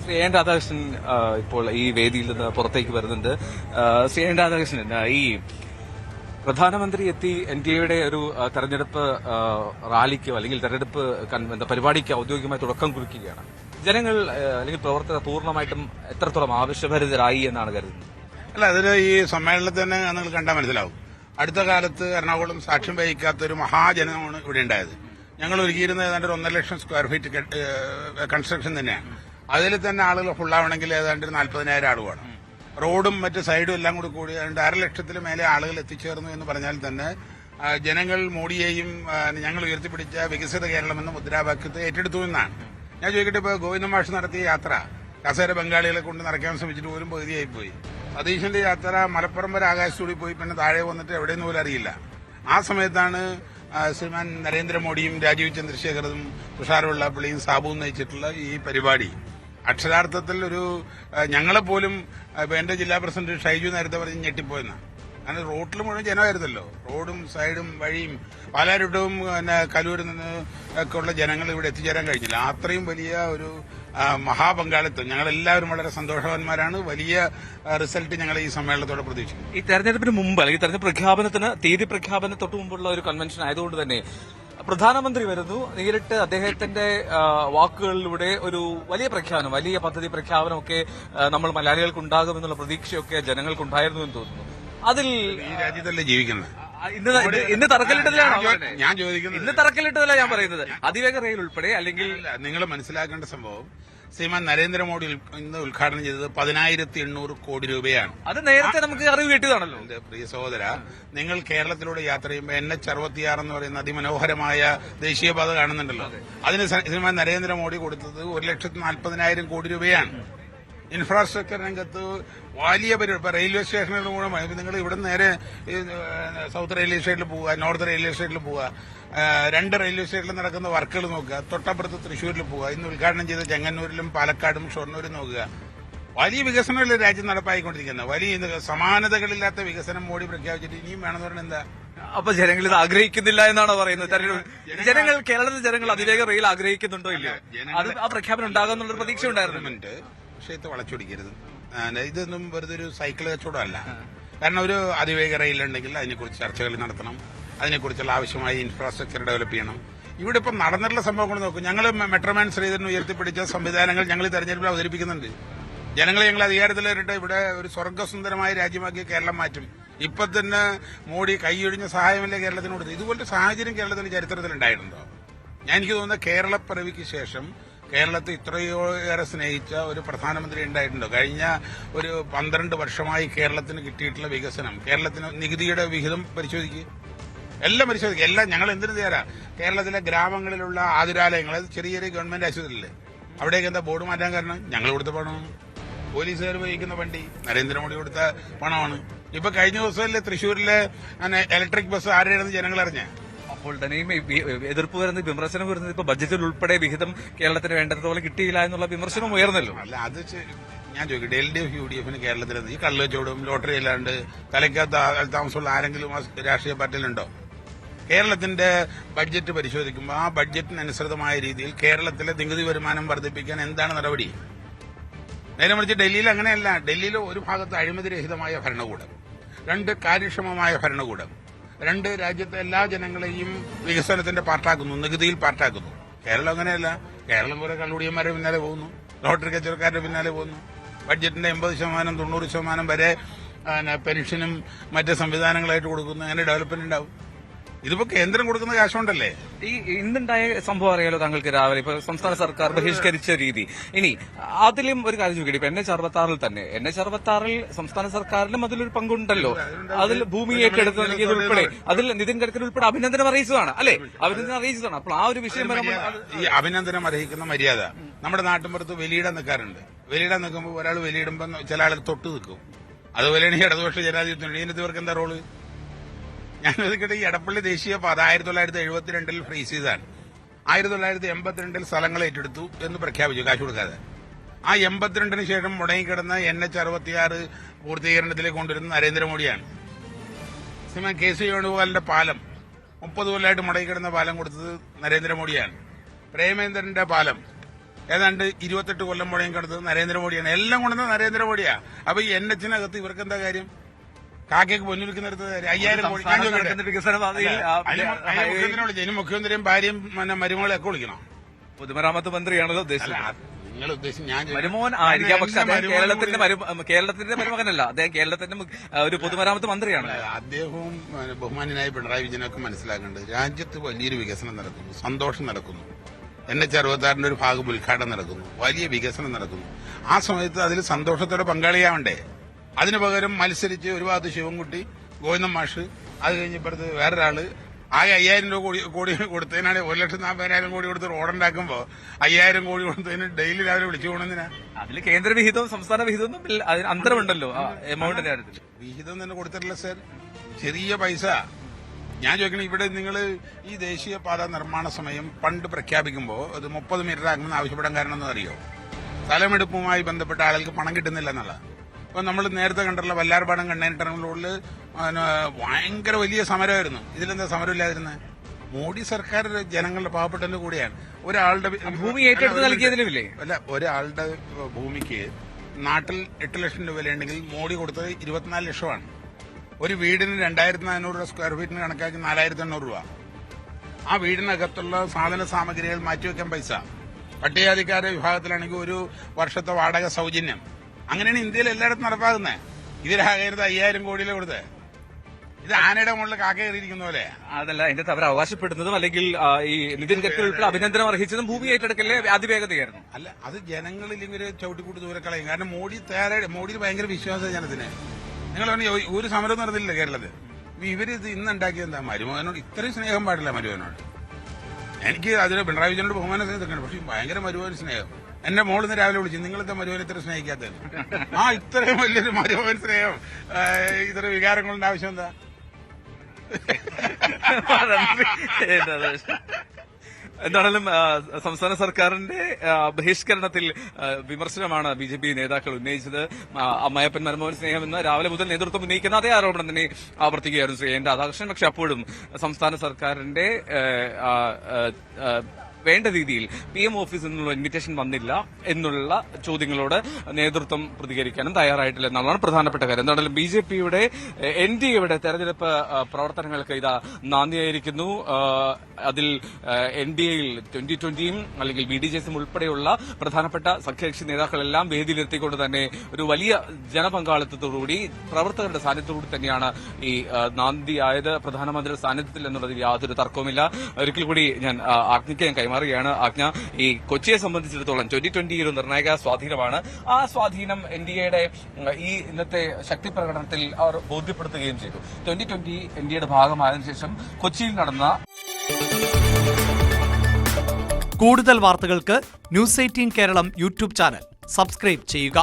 Shri N Radhakrishnan ഇപ്പോൾ ഈ വേദിയിൽ നിന്ന് പുറത്തേക്ക് വരുന്നുണ്ട്. ശ്രീ എൻ രാധാകൃഷ്ണൻ, ഈ പ്രധാനമന്ത്രി എത്തി NDAയുടെ ഒരു തെരഞ്ഞെടുപ്പ് റാലിക്കോ അല്ലെങ്കിൽ തെരഞ്ഞെടുപ്പ് പരിപാടിക്ക് ഔദ്യോഗികമായി തുടക്കം കുറിക്കുകയാണ്. ജനങ്ങൾ അല്ലെങ്കിൽ പ്രവർത്തകർ പൂർണ്ണമായിട്ടും എത്രത്തോളം ആവശ്യഭരിതരായി എന്നാണ് കരുതുന്നത്? അല്ല, അതിന് ഈ സമ്മേളനത്തിൽ തന്നെ നിങ്ങൾ കണ്ടാൽ മനസ്സിലാവും. അടുത്ത കാലത്ത് എറണാകുളം സാക്ഷ്യം വഹിക്കാത്ത ഒരു മഹാജനമാണ് ഇവിടെ ഉണ്ടായത്. ഞങ്ങൾ ഒരുക്കിയിരുന്ന ഏതാണ്ട് 1.5 ലക്ഷം സ്ക്വയർ ഫീറ്റ് കൺസ്ട്രക്ഷൻ തന്നെയാണ്. അതിൽ തന്നെ ആളുകൾ ഫുള്ളാവണമെങ്കിൽ ഏതാണ്ട് 40,000 ആൾ വേണം. റോഡും മറ്റ് സൈഡും എല്ലാം കൂടി ഏതാണ്ട് 1.5 ലക്ഷത്തിൽ മേലെ ആളുകൾ എത്തിച്ചേർന്നു എന്ന് പറഞ്ഞാൽ തന്നെ ജനങ്ങൾ മോഡിയെയും ഞങ്ങൾ ഉയർത്തിപ്പിടിച്ച വികസിത കേരളം എന്ന മുദ്രാവാക്യത്തെ ഏറ്റെടുത്തു എന്നാണ്. ഞാൻ ചോദിക്കട്ടെ, ഇപ്പോൾ ഗോവിന്ദ മാഷ് നടത്തിയ യാത്ര കസേര ബംഗാളികളെ കൊണ്ട് നിറയ്ക്കാൻ ശ്രമിച്ചിട്ട് പോലും പകുതിയായി പോയി. സതീശന്റെ യാത്ര മലപ്പുറം വരെ ആകാശത്തൂടി പോയി, പിന്നെ താഴെ വന്നിട്ട് എവിടെയെന്ന് പോലും അറിയില്ല. ആ സമയത്താണ് ശ്രീമാൻ നരേന്ദ്രമോദിയും രാജീവ് ചന്ദ്രശേഖറും തുഷാർ വെള്ളാപ്പള്ളിയും സാബുവും നയിച്ചിട്ടുള്ള ഈ പരിപാടി അക്ഷരാർത്ഥത്തിൽ ഒരു ഞങ്ങളെപ്പോലും ഇപ്പൊ എന്റെ ജില്ലാ പ്രസിഡന്റ് ഷൈജു നേരത്തെ പറഞ്ഞ് ഞെട്ടിപ്പോയെന്നാണ്. കാരണം റോഡിൽ മുഴുവൻ ജനമായിരുന്നല്ലോ. റോഡും സൈഡും വഴിയും പാലാരിടവും കലൂരിൽ നിന്ന് ഒക്കെ ഉള്ള ജനങ്ങൾ ഇവിടെ എത്തിച്ചേരാൻ കഴിഞ്ഞില്ല. അത്രയും വലിയ ഒരു മഹാപങ്കാളിത്തം. ഞങ്ങളെല്ലാവരും വളരെ സന്തോഷവാന്മാരാണ്. വലിയ റിസൾട്ട് ഞങ്ങൾ ഈ സമ്മേളനത്തോടെ പ്രതീക്ഷിക്കുന്നു. ഈ തെരഞ്ഞെടുപ്പിന് മുമ്പ് അല്ലെങ്കിൽ തെരഞ്ഞെടുപ്പ് പ്രഖ്യാപനത്തിന് തീയതി പ്രഖ്യാപനത്തിന് തൊട്ടു മുമ്പുള്ള ഒരു കൺവെൻഷൻ ആയതുകൊണ്ട് തന്നെ പ്രധാനമന്ത്രി വരുന്നു, നേരിട്ട് അദ്ദേഹത്തിന്റെ വാക്കുകളിലൂടെ ഒരു വലിയ പ്രഖ്യാപനം, വലിയ പദ്ധതി പ്രഖ്യാപനമൊക്കെ നമ്മൾ മലയാളികൾക്ക് ഉണ്ടാകുമെന്നുള്ള പ്രതീക്ഷയൊക്കെ ജനങ്ങൾക്കുണ്ടായിരുന്നു എന്ന് തോന്നുന്നു. അതിൽ ഈ രാജ്യത്തല്ലേ ജീവിക്കുന്നത്? ഇന്ന് തറക്കല്ലിട്ടതിലാണ് ഞാൻ ചോദിക്കുന്നത്. ഇന്ന് തറക്കല്ലിട്ടതല്ല ഞാൻ പറയുന്നത്. അതിവേഗ റെയിൽ ഉൾപ്പെടെ അല്ലെങ്കിൽ നിങ്ങൾ മനസ്സിലാക്കേണ്ട സംഭവം, ശ്രീമാൻ നരേന്ദ്രമോദി ഇന്ന് ഉദ്ഘാടനം ചെയ്തത് 10,800 കോടി രൂപയാണ്. അത് നേരത്തെ നമുക്ക് അറിവ് കിട്ടിയതാണല്ലോ. എന്റെ പ്രിയ സഹോദര, നിങ്ങൾ കേരളത്തിലൂടെ യാത്ര ചെയ്യുമ്പോൾ NH 66 എന്ന് പറയുന്ന അതിമനോഹരമായ ദേശീയപാത കാണുന്നുണ്ടല്ലോ. അതിന് ശ്രീമാൻ നരേന്ദ്രമോദി കൊടുത്തത് 1,40,000 കോടി രൂപയാണ്. ഇൻഫ്രാസ്ട്രക്ചർ രംഗത്ത് വലിയ റെയിൽവേ സ്റ്റേഷനുകൾ മൂലമായി നിങ്ങൾ ഇവിടെ നേരെ സൗത്ത് റെയിൽവേ സ്റ്റേഷനിൽ പോവുക, നോർത്ത് റെയിൽവേ സ്റ്റേഷനിൽ പോവുക, 2 റെയിൽവേ സ്റ്റേഷനിൽ നടക്കുന്ന വർക്കുകൾ നോക്കുക, തൊട്ടപ്പുറത്ത് തൃശ്ശൂരിൽ പോവുക, ഇന്ന് ഉദ്ഘാടനം ചെയ്ത ചെങ്ങന്നൂരിലും പാലക്കാടും ഷൊർണൂരും നോക്കുക. വലിയ വികസനമല്ലേ രാജ്യം നടപ്പായിക്കൊണ്ടിരിക്കുന്നത്. വലിയ സമാനതകളില്ലാത്ത വികസനം മോഡി പ്രഖ്യാപിച്ചിട്ട് ഇനിയും വേണമെന്ന് പറഞ്ഞാൽ എന്താ? അപ്പൊ ജനങ്ങൾ ഇത് ആഗ്രഹിക്കുന്നില്ല എന്നാണ് പറയുന്നത്. ജനങ്ങൾ, കേരളത്തിലെ ജനങ്ങൾ അതിവേഗ റെയിൽ ആഗ്രഹിക്കുന്നുണ്ടോ ഇല്ലയോ? അത് ആ പ്രഖ്യാപനം ഉണ്ടാകുന്നുള്ള പ്രതീക്ഷ ഉണ്ടായിരുന്നു. വിഷയത്തെ വളച്ചൊടിക്കരുത്. ഇതൊന്നും വെറുതെ ഒരു സൈക്കിൾ കച്ചവടമല്ല. കാരണം ഒരു അതിവേഗ റെയിലുണ്ടെങ്കിൽ അതിനെക്കുറിച്ച് ചർച്ചകൾ നടത്തണം, അതിനെക്കുറിച്ചുള്ള ആവശ്യമായ ഇൻഫ്രാസ്ട്രക്ചർ ഡെവലപ്പ് ചെയ്യണം. ഇവിടെ ഇപ്പം നടന്നിട്ടുള്ള സംഭവങ്ങൾ നോക്കും. ഞങ്ങൾ മെട്രോമാൻ ശ്രീധരൻ ഉയർത്തിപ്പിടിച്ച സംവിധാനങ്ങൾ ഞങ്ങൾ തെരഞ്ഞെടുപ്പിൽ അവതരിപ്പിക്കുന്നുണ്ട്. ജനങ്ങളെ ഞങ്ങൾ അധികാരത്തിലേറിട്ട് ഇവിടെ ഒരു സ്വർഗ്ഗസുന്ദരമായ രാജ്യമാക്കി കേരളം മാറ്റും. ഇപ്പൊ തന്നെ മോഡി കൈയൊഴിഞ്ഞ സഹായമല്ലേ കേരളത്തിന് കൊടുത്തത്. ഇതുപോലത്തെ സാഹചര്യം കേരളത്തിന്റെ ചരിത്രത്തിൽ ഉണ്ടായിട്ടുണ്ടോ? എനിക്ക് തോന്നുന്നത് കേരളപ്പിറവിക്ക് ശേഷം കേരളത്തെ ഇത്രയേറെ സ്നേഹിച്ച ഒരു പ്രധാനമന്ത്രി ഉണ്ടായിട്ടുണ്ടോ? കഴിഞ്ഞ ഒരു 12 വർഷമായി കേരളത്തിന് കിട്ടിയിട്ടുള്ള വികസനം, കേരളത്തിന് നികുതിയുടെ വിഹിതം പരിശോധിക്കുക, എല്ലാം പരിശോധിക്കുക. എല്ലാം ഞങ്ങൾ എന്തിനു തയ്യാറാ? കേരളത്തിലെ ഗ്രാമങ്ങളിലുള്ള ആതുരാലയങ്ങൾ, അത് ചെറിയ ചെറിയ ഗവൺമെന്റ് ആശുപത്രിയില്ലേ, അവിടേക്ക് എന്താ ബോർഡ് മാറ്റാൻ കാരണം? ഞങ്ങൾ കൊടുത്ത പണമാണ്. പോലീസുകാർ വഹിക്കുന്ന വണ്ടി നരേന്ദ്രമോദി കൊടുത്ത പണമാണ്. ഇപ്പൊ കഴിഞ്ഞ ദിവസമല്ലേ തൃശ്ശൂരിലെ ഇലക്ട്രിക് ബസ് ആരുടെയാണെന്ന് ജനങ്ങൾ അറിഞ്ഞ? അപ്പോൾ തന്നെയും എതിർപ്പ് വരുന്നത്, വിമർശനം വരുന്നത് ഇപ്പൊ ബജറ്റിൽ ഉൾപ്പെടെ വിഹിതം കേരളത്തിന് വേണ്ടതുപോലെ കിട്ടിയില്ല എന്നുള്ള വിമർശനം ഉയർന്നല്ലോ. അല്ല, അത് ഞാൻ ചോദിക്കട്ടെ, LDF UDF കേരളത്തിൽ ഈ കള്ളുവച്ചോടും ലോട്ടറി അല്ലാണ്ട് തലയ്ക്കകത്ത് താമസമുള്ള ആരെങ്കിലും രാഷ്ട്രീയ പാർട്ടിയിലുണ്ടോ? കേരളത്തിന്റെ ബഡ്ജറ്റ് പരിശോധിക്കുമ്പോൾ ആ ബഡ്ജറ്റിനനുസൃതമായ രീതിയിൽ കേരളത്തിലെ നികുതി വരുമാനം വർദ്ധിപ്പിക്കാൻ എന്താണ് നടപടി? നേരെ മറിച്ച് ഡൽഹിയിൽ അങ്ങനെയല്ല. ഡൽഹിയിൽ ഒരു ഭാഗത്ത് അഴിമതിരഹിതമായ ഭരണകൂടം, 2 കാര്യക്ഷമമായ ഭരണകൂടം, 2 രാജ്യത്തെ എല്ലാ ജനങ്ങളെയും വികസനത്തിന്റെ പാർട്ടാക്കുന്നു, നികുതിയിൽ പാർട്ടാക്കുന്നു. കേരളം അങ്ങനെയല്ല. കേരളം കുറെ കള്ളുടിയന്മാരുടെ പിന്നാലെ പോകുന്നു, ലോട്ടറി കച്ചവടക്കാരുടെ പിന്നാലെ പോകുന്നു. ബഡ്ജറ്റിന്റെ 80%, 90% വരെ പെൻഷനും മറ്റ് സംവിധാനങ്ങളായിട്ട് കൊടുക്കുന്നു. അങ്ങനെ ഡെവലപ്മെന്റ് ഉണ്ടാവും. ഇതിപ്പോ കേന്ദ്രം കൊടുക്കുന്ന കാശുണ്ടല്ലേ. ഈ ഇന്നുണ്ടായ സംഭവം അറിയാലോ താങ്കൾക്ക് രാവിലെ. ഇപ്പൊ സംസ്ഥാന സർക്കാർ ബഹിഷ്കരിച്ച രീതി. ഇനി അതിലും ഒരു കാര്യം ചോദിക്കട്ടെ, ഇപ്പൊ NH 66 തന്നെ, NH 66 സംസ്ഥാന സർക്കാരിനും അതിലൊരു പങ്കുണ്ടല്ലോ. അതിൽ ഭൂമി ഏറ്റെടുത്ത് നൽകിയതുൾപ്പെടെ അതിൽ നിതിൻ ഗഡ്കരി ഉൾപ്പെടെ അഭിനന്ദനം അറിയിച്ചതാണ് അല്ലെ? അഭിനന്ദനം അറിയിച്ചതാണ്. അപ്പോൾ ആ ഒരു വിഷയം ഈ അഭിനന്ദനം അറിയിക്കുന്ന മര്യാദ നമ്മുടെ നാട്ടിൻപുറത്ത് വലിയിടാൻ നിൽക്കാറുണ്ട്. വലിയിടാൻ നിൽക്കുമ്പോൾ ഒരാൾ വലിയിടുമ്പോൾ ചില ആളുകൾ തൊട്ട് നിൽക്കും. അതുപോലെയാണ് ഈ ഇടതുപക്ഷ ജനാധിപത്യം. ഇതിനകത്ത് ഇവർക്ക് എന്താ റോള്? ഞാൻ ചോദിക്കട്ടെ, ഈ എടപ്പള്ളി ദേശീയപാത 1972 ഫ്രീസ് ചെയ്താണ്. 1982 സ്ഥലങ്ങൾ ഏറ്റെടുത്തു എന്ന് പ്രഖ്യാപിച്ചു കാശ് കൊടുക്കാതെ. ആ 82 ശേഷം മുടങ്ങിക്കിടന്ന NH 66 പൂർത്തീകരണത്തിലേക്ക് കൊണ്ടുവരുന്ന നരേന്ദ്രമോദിയാണ്. ശ്രീമാൻ KC വേണുഗോപാലിന്റെ പാലം 30 കൊല്ലമായിട്ട് മുടങ്ങിക്കിടന്ന പാലം കൊടുത്തത് നരേന്ദ്രമോദിയാണ്. പ്രേമേന്ദ്രന്റെ പാലം ഏതാണ്ട് 28 കൊല്ലം മുഴയും കടത്തത് നരേന്ദ്രമോദിയാണ്. എല്ലാം കൊണ്ടുവന്നത് നരേന്ദ്രമോദിയാ. അപ്പൊ ഈ NH-നകത്ത് ഇവർക്ക് എന്താ കാര്യം? കാക്കയ്ക്ക് പൊന്നിരിക്കുന്നിടത്ത് 5000 കോടി. ഞാൻ ചോദിക്കട്ടെ, മുഖ്യമന്ത്രിയും ഭാര്യയും മരുമകളെ ഒക്കെ വിളിക്കണം? പൊതുമരാമത്ത് മന്ത്രിയാണല്ലോ ഉദ്ദേശിച്ചത്. നിങ്ങൾ ഉദ്ദേശിച്ച് ഞാൻ മരുമോൻ ആയിരിക്കാം, പക്ഷെ കേരളത്തിന്റെ മരുമകനല്ല, അദ്ദേഹം കേരളത്തിന്റെ ഒരു പൊതുമരാമത്ത് മന്ത്രിയാണ്. അദ്ദേഹവും ബഹുമാന്യനായ പിണറായി വിജയനൊക്കെ മനസ്സിലാക്കേണ്ടത് രാജ്യത്ത് വലിയൊരു വികസനം നടക്കുന്നു, സന്തോഷം നടക്കുന്നു. NH-66 ഒരു ഭാഗം ഉദ്ഘാടനം നടക്കുന്നു, വലിയ വികസനം നടക്കുന്നു. ആ സമയത്ത് അതിൽ സന്തോഷത്തോടെ പങ്കാളിയാവണ്ടേ? അതിനു പകരം മത്സരിച്ച് ഒരു ഭാഗത്ത് ശിവൻകുട്ടി, ഗോവിന്ദൻ മാഷ്, അത് കഴിഞ്ഞപ്പോഴത്ത് വേറൊരാള് ആകെ 5000 കോടി കൊടുത്തതിനാണ് 1,40,000 കോടി കൊടുത്ത് റോഡുണ്ടാക്കുമ്പോ 5000 കോടി കൊടുത്തതിന് ഡെയിലി രാവിലെ വിളിച്ചു പോകണമെന്തിനാ? അതിൽ കേന്ദ്ര വിഹിതവും സംസ്ഥാന വിഹിതവും തമ്മിൽ അന്തരമുണ്ടല്ലോ എമൗണ്ടിന്റെ കാര്യത്തിൽ. വിഹിതം തന്നെ കൊടുത്തിട്ടില്ല സാർ, ചെറിയ പൈസ. ഞാൻ ചോദിക്കണം, ഇവിടെ നിങ്ങൾ ഈ ദേശീയപാത നിർമ്മാണ സമയം ഫണ്ട് പ്രഖ്യാപിക്കുമ്പോൾ അത് 30 മീറ്റർ ആക്കുമെന്ന് ആവശ്യപ്പെടാൻ കാരണം എന്ന് അറിയോ? സ്ഥലമെടുപ്പുമായി ബന്ധപ്പെട്ട ആളുകൾക്ക് പണം കിട്ടുന്നില്ല എന്നുള്ള. ഇപ്പൊ നമ്മൾ നേരത്തെ കണ്ടുള്ള വല്ലാർപാടം കണ്ടെയ്നർ ടെർമിനൽ റോഡിൽ ഭയങ്കര വലിയ സമരമായിരുന്നു. ഇതിലെന്താ സമരമില്ലാതിരുന്നത്? മോഡി സർക്കാർ ജനങ്ങളുടെ പാവപ്പെട്ടതിന്റെ കൂടെയാണ്. ഒരാളുടെ ഭൂമി ഏറ്റെടുത്ത് നൽകിയതിലുമില്ലേ? അല്ല, ഒരാളുടെ ഭൂമിക്ക് നാട്ടിൽ 8 ലക്ഷം രൂപ വിലയുണ്ടെങ്കിൽ മോഡി കൊടുത്തത് 24 ലക്ഷമാണ്. ഒരു വീടിന് 2400 രൂപ സ്ക്വയർ ഫീറ്റിന് കണക്കാക്കി 4800 രൂപ. ആ വീടിനകത്തുള്ള സാധന സാമഗ്രികൾ മാറ്റിവെക്കാൻ പൈസ. പട്ടികജാതിക്കാരുടെ വിഭാഗത്തിലാണെങ്കിൽ ഒരു വർഷത്തെ വാടക സൗജന്യം. അങ്ങനെയാണ് ഇന്ത്യയിൽ എല്ലായിടത്തും നടപ്പാകുന്നത്. ഇതിലാകരുത് 5000 കോടിയിലെ കൊടുത്തത്. ഇത് ആനയുടെ മുകളിൽ കാക്ക കയറിയിരിക്കുന്ന പോലെ. അതല്ല, അതിന്റെ അവർ അവകാശപ്പെടുന്നതും അല്ലെങ്കിൽ ഈ നിതിൻ ഗഡ്കരി ഉൾപ്പെടെ അഭിനന്ദനം അർഹിച്ചതും ഭൂമി ഏറ്റെടുക്കല്ലേ അതിവേഗതയായിരുന്നു. അല്ല, അത് ജനങ്ങളിൽ ഇവര് ചവിട്ടിക്കൂട്ടി ദൂരെ കളയും. കാരണം മോഡിയിൽ ഭയങ്കര വിശ്വാസം ജനത്തിന്. നിങ്ങൾ ഒരു സമരം നടന്നില്ല കേരളത്തിൽ. ഇവരിത് ഇന്നുണ്ടാക്കിയത് എന്താ? മരുമകനോട് ഇത്രയും സ്നേഹം പാടില്ല മരുമകനോട്. എനിക്ക് അതിന് പിണറായി വിജയനോട് ബഹുമാന സ്നേഹം, പക്ഷെ ഭയങ്കര മരുമകൻ സ്നേഹം. എന്റെ മോളിന്ന് രാവിലെ വിളിച്ചു, നിങ്ങളെന്താ മരുമകൻ ഇത്ര സ്നേഹിക്കാത്തത്? ഇത്രയും വലിയൊരു മരുമകൻ സ്നേഹം, ഇത്ര വികാരങ്ങളുടെ ആവശ്യം എന്താ? എന്താണെങ്കിലും സംസ്ഥാന സർക്കാരിന്റെ ബഹിഷ്കരണത്തിൽ വിമർശനമാണ് BJP നേതാക്കൾ ഉന്നയിച്ചത്. അമ്മയപ്പൻ മരുമോഹൻ സ്നേഹം എന്ന് രാവിലെ മുതൽ നേതൃത്വം ഉന്നയിക്കുന്ന അതേ ആരോപണം തന്നെ ആവർത്തിക്കുകയായിരുന്നു ശ്രീ N. രാധാകൃഷ്ണൻ. പക്ഷെ അപ്പോഴും സംസ്ഥാന സർക്കാരിന്റെ വേണ്ട രീതിയിൽ PM ഓഫീസിൽ നിന്നുള്ള ഇൻവിറ്റേഷൻ വന്നില്ല എന്നുള്ള ചോദ്യങ്ങളോട് നേതൃത്വം പ്രതികരിക്കാനും തയ്യാറായിട്ടില്ല എന്നുള്ളതാണ് പ്രധാനപ്പെട്ട കാര്യം. എന്താണെങ്കിലും BJPയുടെ NDAയുടെ തെരഞ്ഞെടുപ്പ് പ്രവർത്തനങ്ങൾക്ക് ഇതാ നാന്ദിയായിരിക്കുന്നു. അതിൽ NDAയിൽ 2020യും അല്ലെങ്കിൽ BDJSും ഉൾപ്പെടെയുള്ള പ്രധാനപ്പെട്ട സഖ്യകക്ഷി നേതാക്കളെല്ലാം വേദിയിലെത്തിക്കൊണ്ട് തന്നെ ഒരു വലിയ ജനപങ്കാളിത്തത്തോടുകൂടി പ്രവർത്തകരുടെ സാന്നിധ്യത്തോടുകൂടി തന്നെയാണ് ഈ നാന്ദിയായത്. പ്രധാനമന്ത്രിയുടെ സാന്നിധ്യത്തിൽ എന്നുള്ളതിൽ യാതൊരു തർക്കവുമില്ല. ഒരിക്കൽ കൂടി ഞാൻ ആജ്ഞയ്ക്ക് കൈമാറുകയാണ്. ആജ്ഞ, ഈ കൊച്ചിയെ സംബന്ധിച്ചിടത്തോളം 2020 ഒരു നിർണായക സ്വാധീനമാണ്. ആ സ്വാധീനം NDAയുടെ ഈ ഇന്നത്തെ ശക്തി പ്രകടനത്തിൽ അവർ ബോധ്യപ്പെടുത്തുകയും ചെയ്തു. 2020 NDAയുടെ ഭാഗമായതിനു ശേഷം കൊച്ചിയിൽ നടന്ന കൂടുതൽ വാർത്തകൾക്ക് News 18 Keralam YouTube channel subscribe ചെയ്യുക.